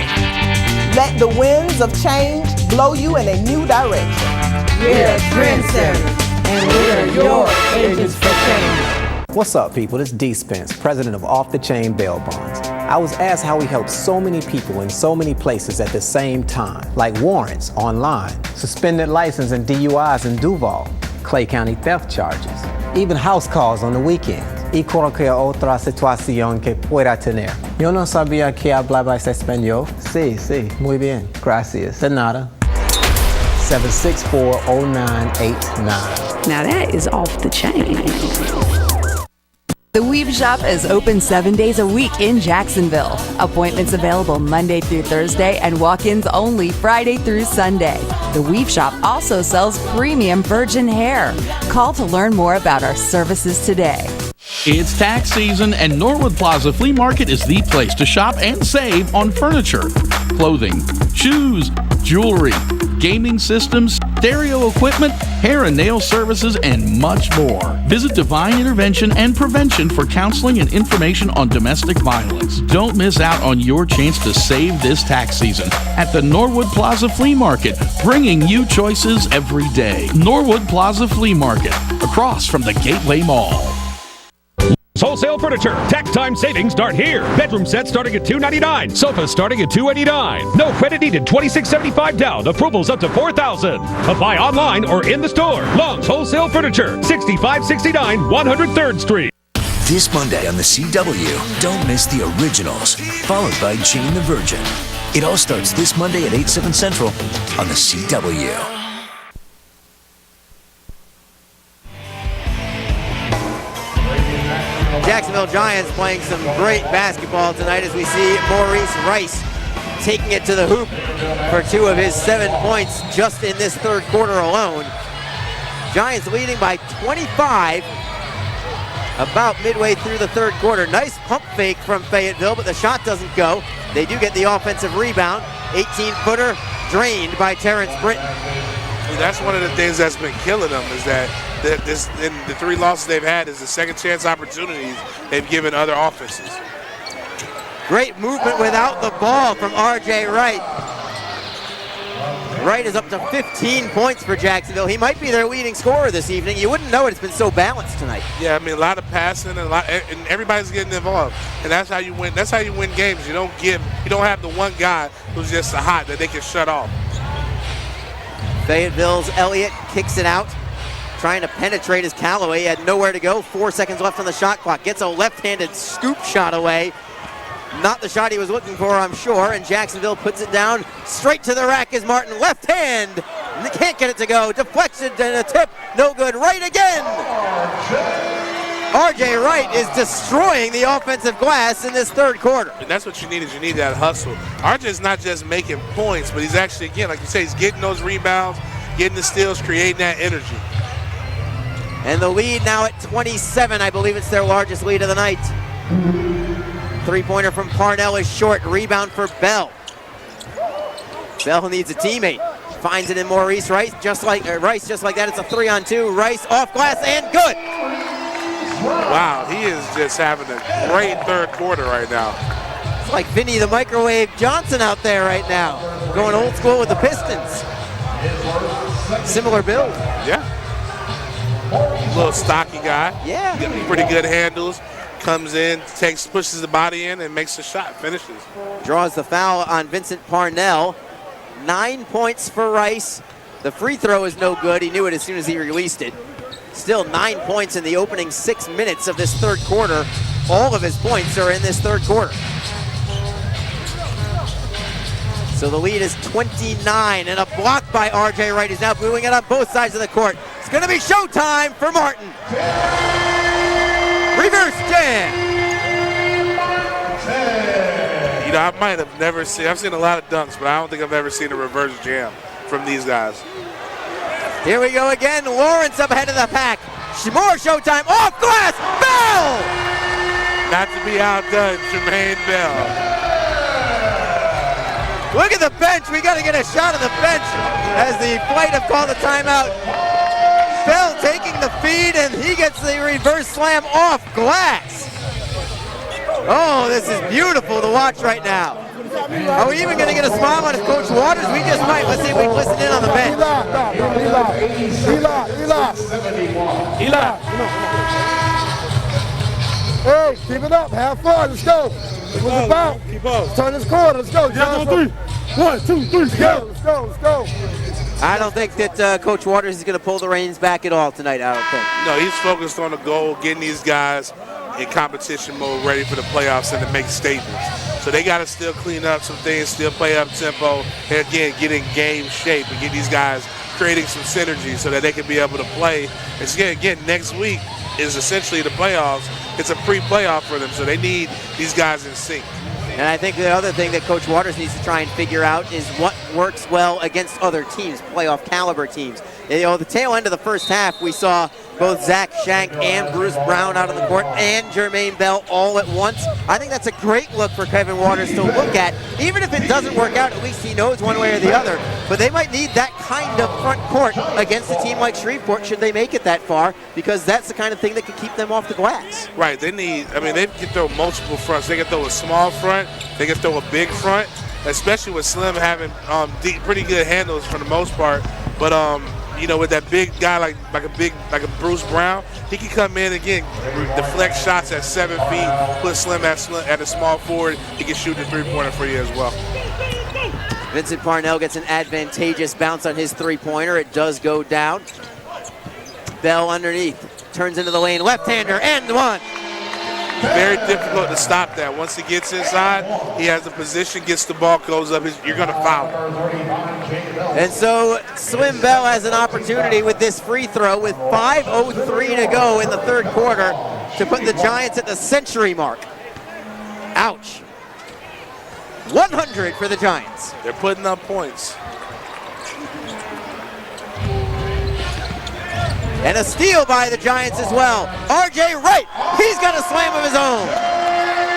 Let the winds of change blow you in a new direction. We're trendsetters, and we're your agents for change. What's up, people? This is D. Spence, president of Off the Chain Bail Bonds. I was asked how we help so many people in so many places at the same time, like warrants online, suspended license and DUIs in Duval, Clay County theft charges, even house calls on the weekends. Y cualquier otra situación que pueda tener. Yo no sabía que hablabas español. Sí, muy bien. Gracias. De nada. 764-0989. Now that is off the chain. The Weave Shop is open 7 days a week in Jacksonville. Appointments available Monday through Thursday and walk-ins only Friday through Sunday. The Weave Shop also sells premium virgin hair. Call to learn more about our services today. It's tax season, and Norwood Plaza Flea Market is the place to shop and save on furniture, clothing, shoes, jewelry, gaming systems, stereo equipment, hair and nail services, and much more. Visit Divine Intervention and Prevention for counseling and information on domestic violence. Don't miss out on your chance to save this tax season at the Norwood Plaza Flea Market, bringing you choices every day. Norwood Plaza Flea Market, across from the Gateway Mall. Wholesale Furniture. Tax time savings start here. Bedroom sets starting at $299. Sofas starting at $289. No credit needed. $26.75 down. Approvals up to $4,000. Apply online or in the store. Long's Wholesale Furniture. 6569 103rd Street. This Monday on the CW, don't miss the originals, followed by Jane the Virgin. It all starts this Monday at 8, 7 Central on the CW. Jacksonville Giants playing some great basketball tonight as we see Maurice Rice taking it to the hoop for 2 of his 7 points just in this third quarter alone. Giants leading by 25 about midway through the third quarter. Nice pump fake from Fayetteville, but the shot doesn't go. They do get the offensive rebound. 18-footer drained by Terrence Britton. That's one of the things that's been killing them is that in the 3 losses they've had is the second chance opportunities they've given other offenses. Great movement without the ball from R.J. Wright. Wright is up to 15 points for Jacksonville. He might be their leading scorer this evening. You wouldn't know it. It's been so balanced tonight. Yeah, I mean, a lot of passing and everybody's getting involved, and that's how you win. That's how you win games. You don't have the one guy who's just hot that they can shut off. Fayetteville's Elliott kicks it out. Trying to penetrate his Callaway. He had nowhere to go. 4 seconds left on the shot clock. Gets a left-handed scoop shot away. Not the shot he was looking for, I'm sure. And Jacksonville puts it down. Straight to the rack is Martin. Left hand. Can't get it to go. Deflection and a tip. No good. Right again. R.J. Wright is destroying the offensive glass in this third quarter. And that's what you need, is you need that hustle. R.J. is not just making points, but he's actually, again, like you say, he's getting those rebounds, getting the steals, creating that energy. And the lead now at 27. I believe it's their largest lead of the night. 3-pointer from Parnell is short. Rebound for Bell. Bell needs a teammate. Finds it in Maurice Rice, just like that. It's a 3-on-2. Rice off glass and good. Wow, he is just having a great third quarter right now. like Vinny the Microwave Johnson out there right now, going old school with the Pistons. Similar build. Yeah. Little stocky guy. Yeah. Pretty good handles. Comes in, pushes the body in, and makes the shot. Finishes. Draws the foul on Vincent Parnell. 9 points for Rice. The free throw is no good. He knew it as soon as he released it. Still 9 points in the opening 6 minutes of this third quarter. All of his points are in this third quarter. So the lead is 29, and a block by R.J. Wright is now booing it on both sides of the court. It's going to be showtime for Martin. Reverse jam. You know, I might have never seen, I've seen a lot of dunks, but I don't think I've ever seen a reverse jam from these guys. Here we go again. Lawrence up ahead of the pack. More showtime. Off glass. Bell! Not to be outdone, Jermaine Bell. Look at the bench. We got to get a shot of the bench as the flight have called a timeout. Bell taking the feed, and he gets the reverse slam off glass. Oh, this is beautiful to watch right now. Are we even going to get a smile on Coach Waters? We just might. Let's see if we can listen in on the bench. Eli. Hey, keep it up. Have fun. Let's go. What's it about? Keep up. Turn this corner. Let's go. On 3. 1, 2, 3. Let's go. Let's go. Let's go. I don't think that Coach Waters is going to pull the reins back at all tonight, I don't think. No, he's focused on the goal, getting these guys in competition mode, ready for the playoffs and to make statements. So they got to still clean up some things, still play up tempo, and again, get in game shape and get these guys creating some synergy so that they can be able to play. And again, next week is essentially the playoffs. It's a pre-playoff for them, so they need these guys in sync. And I think the other thing that Coach Waters needs to try and figure out is what works well against other teams, playoff caliber teams. You know, the tail end of the first half, we saw both Zach Shank and Bruce Brown out on the court and Jermaine Bell all at once. I think that's a great look for Kevin Waters to look at. Even if it doesn't work out, at least he knows one way or the other. But they might need that kind of front court against a team like Shreveport should they make it that far, because that's the kind of thing that can keep them off the glass. Right, they can throw multiple fronts. They can throw a small front, they can throw a big front, especially with Slim having pretty good handles for the most part. But you know, with that big guy like a Bruce Brown, he can come in again, deflect shots at 7 feet, put Slim at a small forward. He can shoot the three-pointer for you as well. Vincent Parnell gets an advantageous bounce on his three-pointer. It does go down. Bell underneath, turns into the lane, left-hander, and one. Very difficult to stop that. Once he gets inside, he has the position, gets the ball, goes up, you're going to foul him. And so Slim Bell has an opportunity with this free throw with 5:03 to go in the third quarter to put the Giants at the century mark. Ouch. 100 for the Giants. They're putting up points. And a steal by the Giants as well. R.J. Wright, he's got a slam of his own.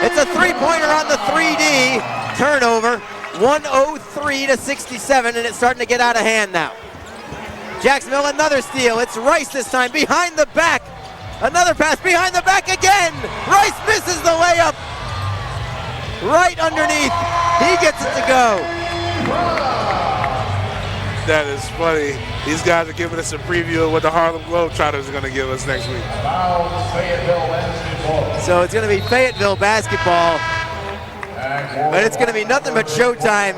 It's a three-pointer on the 3D. Turnover, 103 to 67, and it's starting to get out of hand now. Jacksonville, another steal. It's Rice this time, behind the back. Another pass behind the back again. Rice misses the layup. Right underneath. He gets it to go. That is funny. These guys are giving us a preview of what the Harlem Globetrotters are going to give us next week. So it's going to be Fayetteville basketball, but it's going to be nothing but showtime,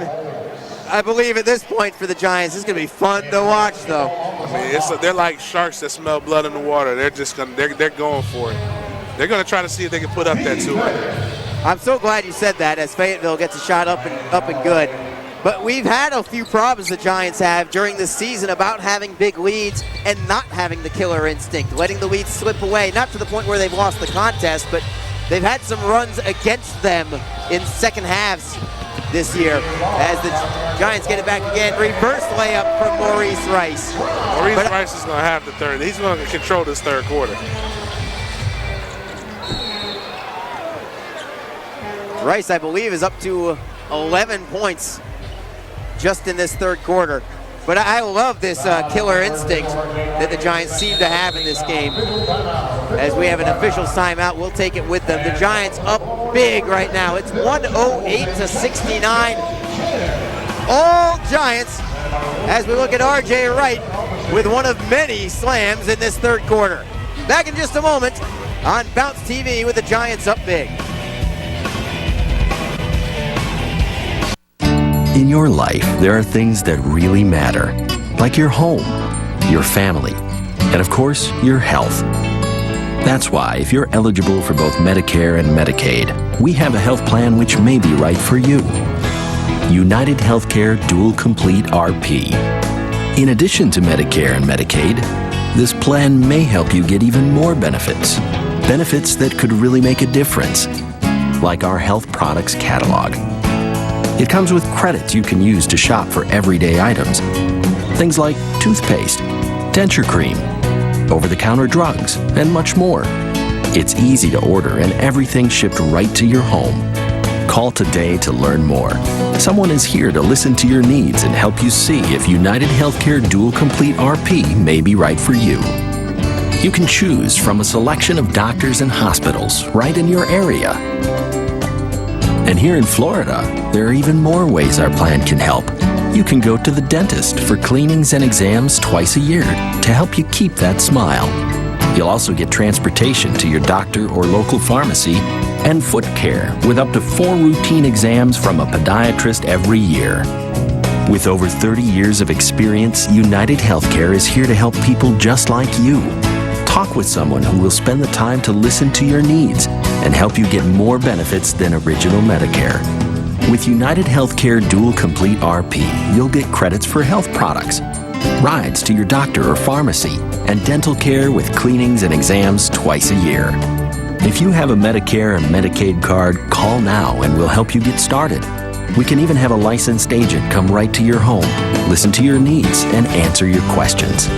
I believe, at this point for the Giants. It's going to be fun to watch, though. I mean, they're like sharks that smell blood in the water. They're just they're going for it. They're going to try to see if they can put up that 200. I'm so glad you said that, as Fayetteville gets a shot up and good. But we've had a few problems the Giants have during this season about having big leads and not having the killer instinct, letting the leads slip away, not to the point where they've lost the contest, but they've had some runs against them in second halves this year as the Giants get it back again. Reverse layup from Maurice Rice. Maurice Rice is going to have the third. He's going to control this third quarter. Rice, I believe, is up to 11 points just in this third quarter. But I love this killer instinct that the Giants seem to have in this game. As we have an official timeout, we'll take it with them. The Giants up big right now. It's 108-69. All Giants as we look at RJ Wright with one of many slams in this third quarter. Back in just a moment on Bounce TV with the Giants up big. In your life, there are things that really matter, like your home, your family, and of course, your health. That's why, if you're eligible for both Medicare and Medicaid, we have a health plan which may be right for you. United Healthcare Dual Complete RP. In addition to Medicare and Medicaid, this plan may help you get even more benefits. Benefits that could really make a difference, like our health products catalog. It comes with credits you can use to shop for everyday items. Things like toothpaste, denture cream, over-the-counter drugs, and much more. It's easy to order and everything shipped right to your home. Call today to learn more. Someone is here to listen to your needs and help you see if United Healthcare Dual Complete RP may be right for you. You can choose from a selection of doctors and hospitals right in your area. And here in Florida, there are even more ways our plan can help. You can go to the dentist for cleanings and exams twice a year to help you keep that smile. You'll also get transportation to your doctor or local pharmacy and foot care with up to 4 routine exams from a podiatrist every year. With over 30 years of experience, United Healthcare is here to help people just like you. Talk with someone who will spend the time to listen to your needs and help you get more benefits than original Medicare. With United Healthcare Dual Complete RP, you'll get credits for health products, rides to your doctor or pharmacy, and dental care with cleanings and exams twice a year. If you have a Medicare and Medicaid card, call now and we'll help you get started. We can even have a licensed agent come right to your home, listen to your needs, and answer your questions.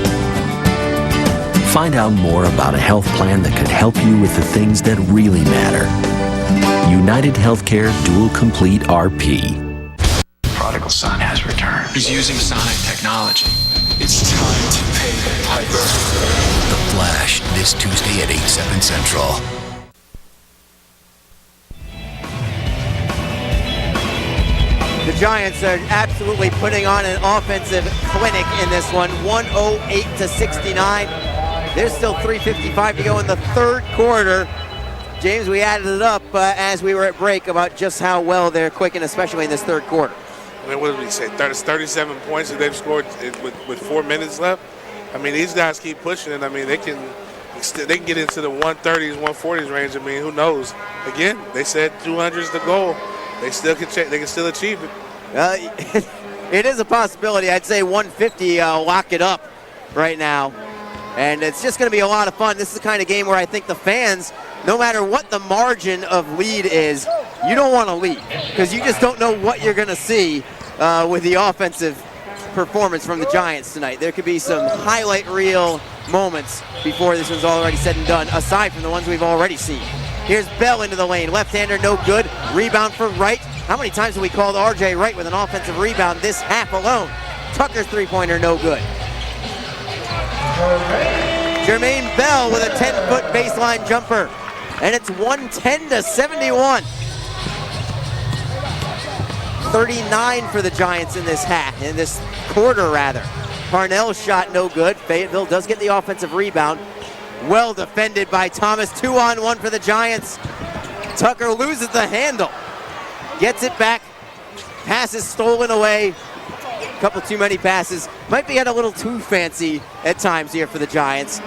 Find out more about a health plan that could help you with the things that really matter. United Healthcare Dual Complete RP. Prodigal son has returned. He's using Sonic technology. It's time to pay the piper. The Flash, this Tuesday at 8/7 Central. The Giants are absolutely putting on an offensive clinic in this one, 108-69. There's still 3:55 to go in the third quarter. James, we added it up as we were at break about just how well they're clicking, especially in this third quarter. I mean, what did we say? 37 points that they've scored with 4 minutes left. I mean, these guys keep pushing it. I mean, they can get into the 130s, 140s range. I mean, who knows? Again, they said 200 is the goal. They can still achieve it. It is a possibility. I'd say 150 lock it up right now. And it's just going to be a lot of fun. This is the kind of game where I think the fans, no matter what the margin of lead is, you don't want to lead because you just don't know what you're going to see with the offensive performance from the Giants tonight. There could be some highlight reel moments before this one's already said and done, aside from the ones we've already seen. Here's Bell into the lane. Left-hander, no good. Rebound for Wright. How many times have we called RJ Wright with an offensive rebound this half alone? Tucker's three-pointer, no good. Jermaine Bell with a 10-foot baseline jumper. And it's 110-71. 39 for the Giants in this quarter rather. Parnell's shot no good. Fayetteville does get the offensive rebound. Well defended by Thomas. 2-on-1 for the Giants. Tucker loses the handle. Gets it back. Pass is stolen away. Couple too many passes. Might be getting a little too fancy at times here for the Giants,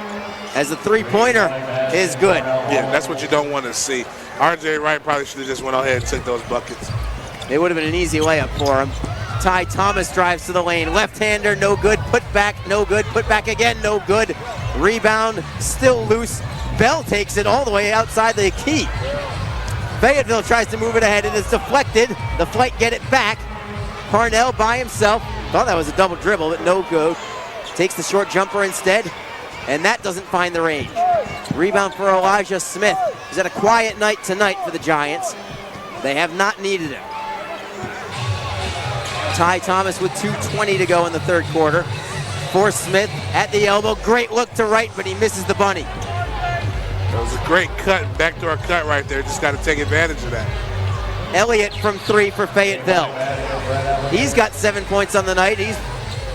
as the three-pointer is good. Yeah, that's what you don't want to see. RJ Wright probably should have just went ahead and took those buckets. It would have been an easy layup for him. Ty Thomas drives to the lane. Left-hander, no good. Put back, no good. Put back again, no good. Rebound, still loose. Bell takes it all the way outside the key. Fayetteville tries to move it ahead and it's deflected. The Flight get it back. Parnell by himself. Thought that was a double dribble, but no go. Takes the short jumper instead, and that doesn't find the range. Rebound for Elijah Smith. He's had a quiet night tonight for the Giants. They have not needed him. Ty Thomas with 2:20 to go in the third quarter. For Smith at the elbow. Great look to right, but he misses the bunny. was a great cut, backdoor cut right there. Just got to take advantage of that. Elliott from 3 for Fayetteville. He's got 7 points on the night. He's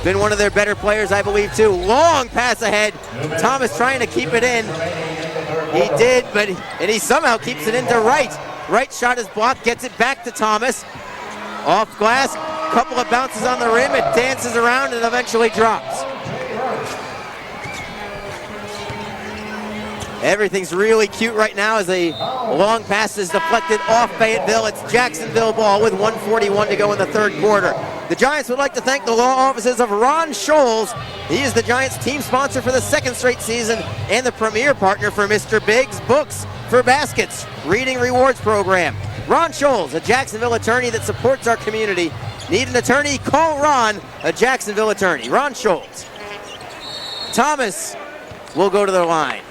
been one of their better players, I believe, too. Long pass ahead. Thomas trying to keep it in. He did, and he somehow keeps it into Wright. Wright shot is blocked, gets it back to Thomas. Off glass, couple of bounces on the rim. It dances around and eventually drops. Everything's really cute right now as a long pass is deflected off Fayetteville. It's Jacksonville ball with 1:41 to go in the third quarter. The Giants would like to thank the law offices of Ron Scholes. He is the Giants team sponsor for the second straight season and the premier partner for Mr. Big's Books for Baskets Reading Rewards Program. Ron Scholes, a Jacksonville attorney that supports our community. Need an attorney? Call Ron, a Jacksonville attorney. Ron Scholes. Thomas will go to the line.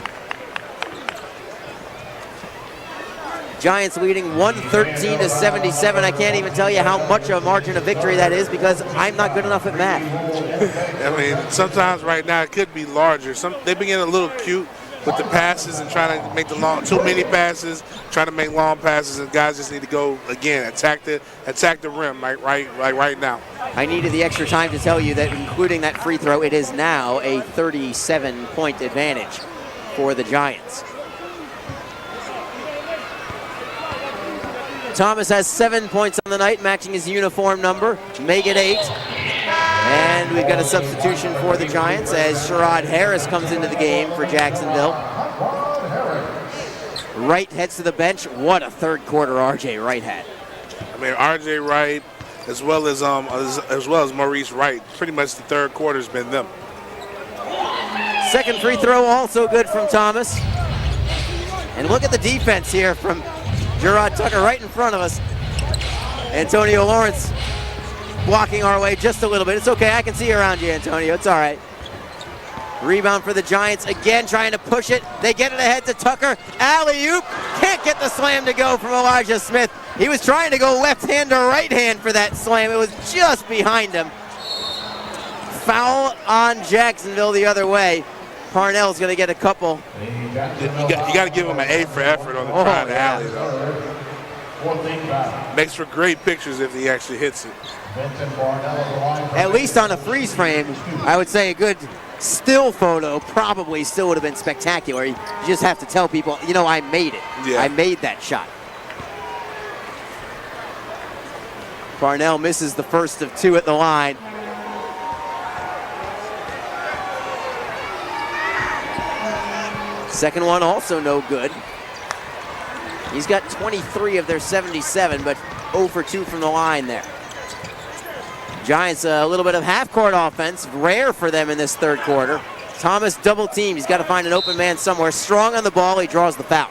Giants leading 113 to 77. I can't even tell you how much a margin of victory that is because I'm not good enough at math. I mean, sometimes right now it could be larger. They begin a little cute with the passes and trying to make too many passes, trying to make long passes, and guys just need to go again, attack the rim right now. I needed the extra time to tell you that including that free throw, it is now a 37-point advantage for the Giants. Thomas has 7 points on the night, matching his uniform number. Make it 8. And we've got a substitution for the Giants as Sherrod Harris comes into the game for Jacksonville. Wright heads to the bench. What a third quarter RJ Wright had. I mean, RJ Wright as well as Maurice Wright. Pretty much the third quarter's been them. Second free throw also good from Thomas. And look at the defense here from Gerard Tucker right in front of us. Antonio Lawrence blocking our way just a little bit. It's okay, I can see around you, Antonio. It's all right. Rebound for the Giants, again trying to push it. They get it ahead to Tucker. Alley-oop, can't get the slam to go from Elijah Smith. He was trying to go left hand to right hand for that slam. It was just behind him. Foul on Jacksonville the other way. Parnell's going to get a couple. You got to give him an A for effort on the drive to alley, though. Makes for great pictures if he actually hits it. At least on a freeze frame, I would say a good still photo probably still would have been spectacular. You just have to tell people, you know, I made it. Yeah. I made that shot. Parnell misses the first of 2 at the line. Second one also no good. He's got 23 of their 77, but 0 for 2 from the line there. Giants a little bit of half-court offense, rare for them in this third quarter. Thomas double teamed. He's got to find an open man somewhere. Strong on the ball. He draws the foul.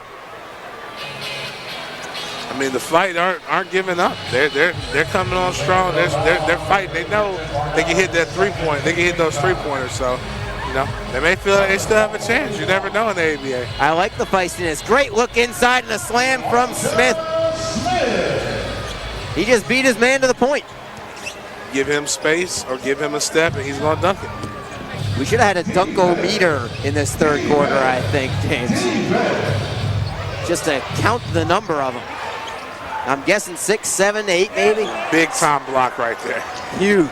I mean, the fight aren't giving up. They're coming on strong. They're fighting. They know they can hit that 3-point. They can hit those 3-pointers. So, you know, they may feel like they still have a chance. You never know in the ABA. I like the feistiness. Great look inside and a slam from Smith. He just beat his man to the point. Give him space or give him a step and he's going to dunk it. We should have had a dunk-o-meter in this third quarter, I think, James. Just to count the number of them. I'm guessing 6, 7, 8 maybe. Big time block right there. Huge.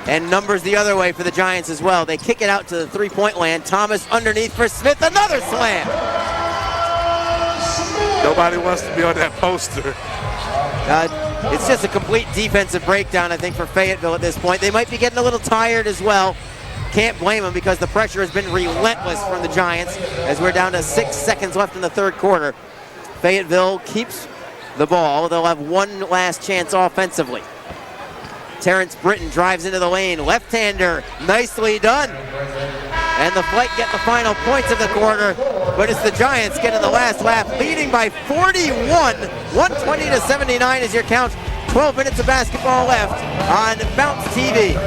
And numbers the other way for the Giants as well. They kick it out to the three-point land. Thomas underneath for Smith. Another slam. Nobody wants to be on that poster. It's just a complete defensive breakdown, I think, for Fayetteville at this point. They might be getting a little tired as well. Can't blame them because the pressure has been relentless from the Giants as we're down to 6 seconds left in the third quarter. Fayetteville keeps the ball. They'll have one last chance offensively. Terrence Britton drives into the lane. Left-hander, nicely done. And the Flight get the final points of the quarter, but it's the Giants getting the last lap, leading by 41. 120 to 79 is your count. 12 minutes of basketball left on Bounce TV.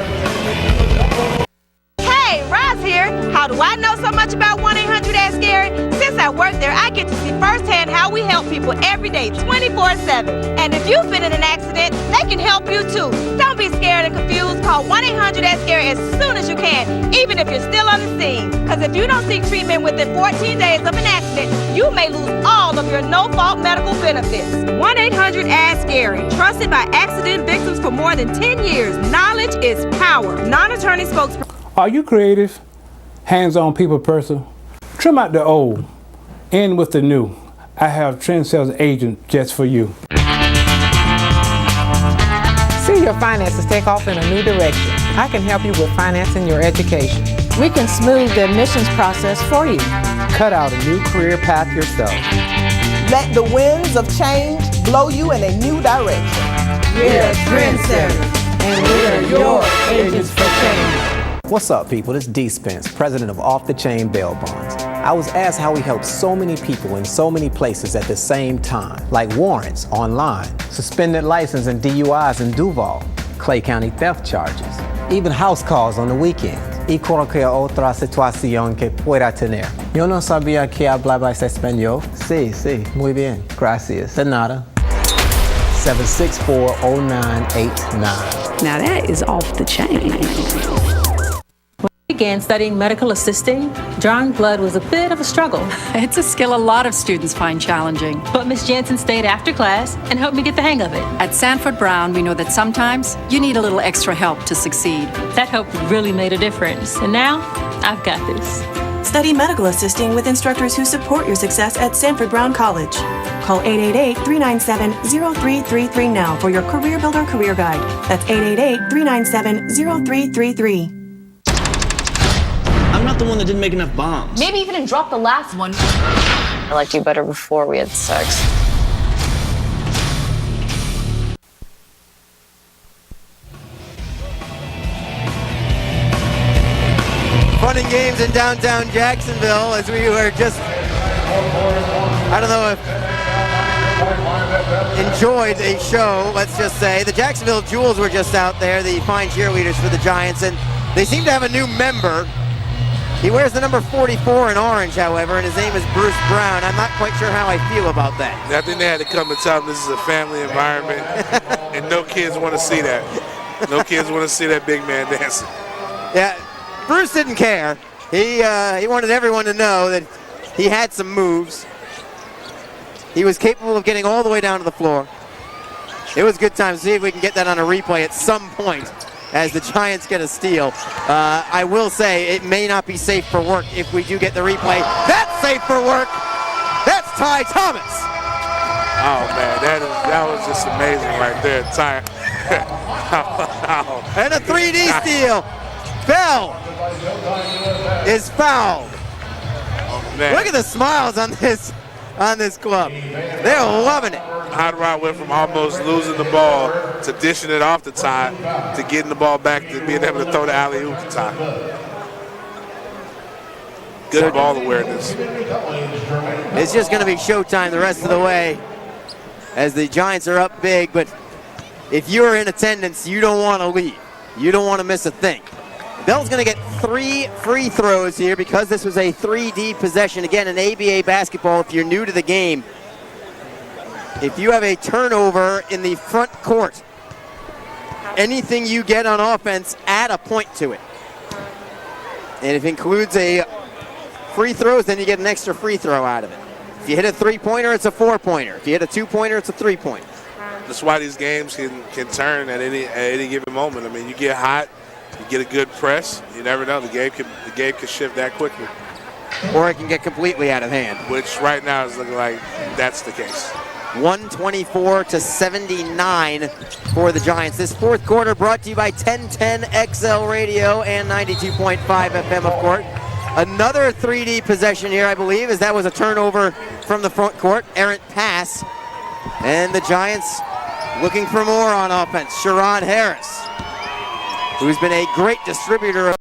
Hey, Roz here. How do I know so much about 1-800-ASK-SCARED? Since I work there, I get to see firsthand how we help people every day, 24/7. And if you've been in an accident, they can help you too. Don't be scared and confused. Call 1-800-ASK-SCARED as soon as you can, even if you're still on the scene. Because if you don't seek treatment within 14 days of an accident, you may lose all of your no-fault medical benefits. 1-800-ASK-GARY, trusted by accident victims for more than 10 years. Knowledge is power. Non-attorney spokesperson. Are you creative, hands-on people person? Trim out the old, in with the new. I have Trend Sales Agent just for you. See your finances take off in a new direction. I can help you with financing your education. We can smooth the admissions process for you. Cut out a new career path yourself. Let the winds of change blow you in a new direction. We're trendsetters, and we're your agents for change. What's up, people? This is D. Spence, president of Off the Chain Bail Bonds. I was asked how we help so many people in so many places at the same time, like warrants online, suspended license and DUIs in Duval, Clay County theft charges, even house calls on the weekends. Y cualquier otra situación que pueda tener. Yo no sabía que hablabas español. Sí, muy bien, gracias. De nada. 764-0989. Now that is off the chain. Began studying medical assisting, drawing blood was a bit of a struggle. It's a skill a lot of students find challenging. But Miss Jansen stayed after class and helped me get the hang of it. At Sanford Brown, we know that sometimes you need a little extra help to succeed. That help really made a difference. And now, I've got this. Study medical assisting with instructors who support your success at Sanford Brown College. Call 888-397-0333 now for your Career Builder Career Guide. That's 888-397-0333. I'm not the one that didn't make enough bombs. Maybe you didn't drop the last one. I liked you better before we had sex. Fun and games in downtown Jacksonville as we were just, I don't know if enjoyed a show, let's just say. The Jacksonville Jewels were just out there, the fine cheerleaders for the Giants, and they seem to have a new member. He wears the number 44 in orange, however, and his name is Bruce Brown. I'm not quite sure how I feel about that. I think they had to come and tell him this is a family environment, and no kids want to see that. No kids want to see that big man dancing. Yeah, Bruce didn't care. He wanted everyone to know that he had some moves. He was capable of getting all the way down to the floor. It was a good time. See if we can get that on a replay at some point as the Giants get a steal. I will say it may not be safe for work if we do get the replay. That's safe for work. That's Ty Thomas. Oh man, that was just amazing right there, Ty. And a 3D steal. Bell is fouled. Oh, man. Look at the smiles on this club. They're loving it. Hot Rod went from almost losing the ball to dishing it off to Ty to getting the ball back to being able to throw the alley-oop to Ty. Good ball awareness. It's just going to be showtime the rest of the way as the Giants are up big, but if you're in attendance, you don't want to leave. You don't want to miss a thing. Bell's going to get 3 free throws here because this was a 3D possession. Again, in ABA basketball, if you're new to the game, if you have a turnover in the front court, anything you get on offense, add a point to it. And if it includes a free throws, then you get an extra free throw out of it. If you hit a 3-pointer, it's a 4-pointer. If you hit a 2-pointer, it's a 3-pointer. That's why these games can turn at any given moment. I mean, you get hot, you get a good press, you never know. The game can shift that quickly. Or it can get completely out of hand. Which right now is looking like that's the case. 124-79 for the Giants. This fourth quarter brought to you by 1010 XL Radio and 92.5 FM, of course. Another 3D possession here, I believe, as that was a turnover from the front court. Errant pass. And the Giants looking for more on offense. Sherrod Harris, who's been a great distributor of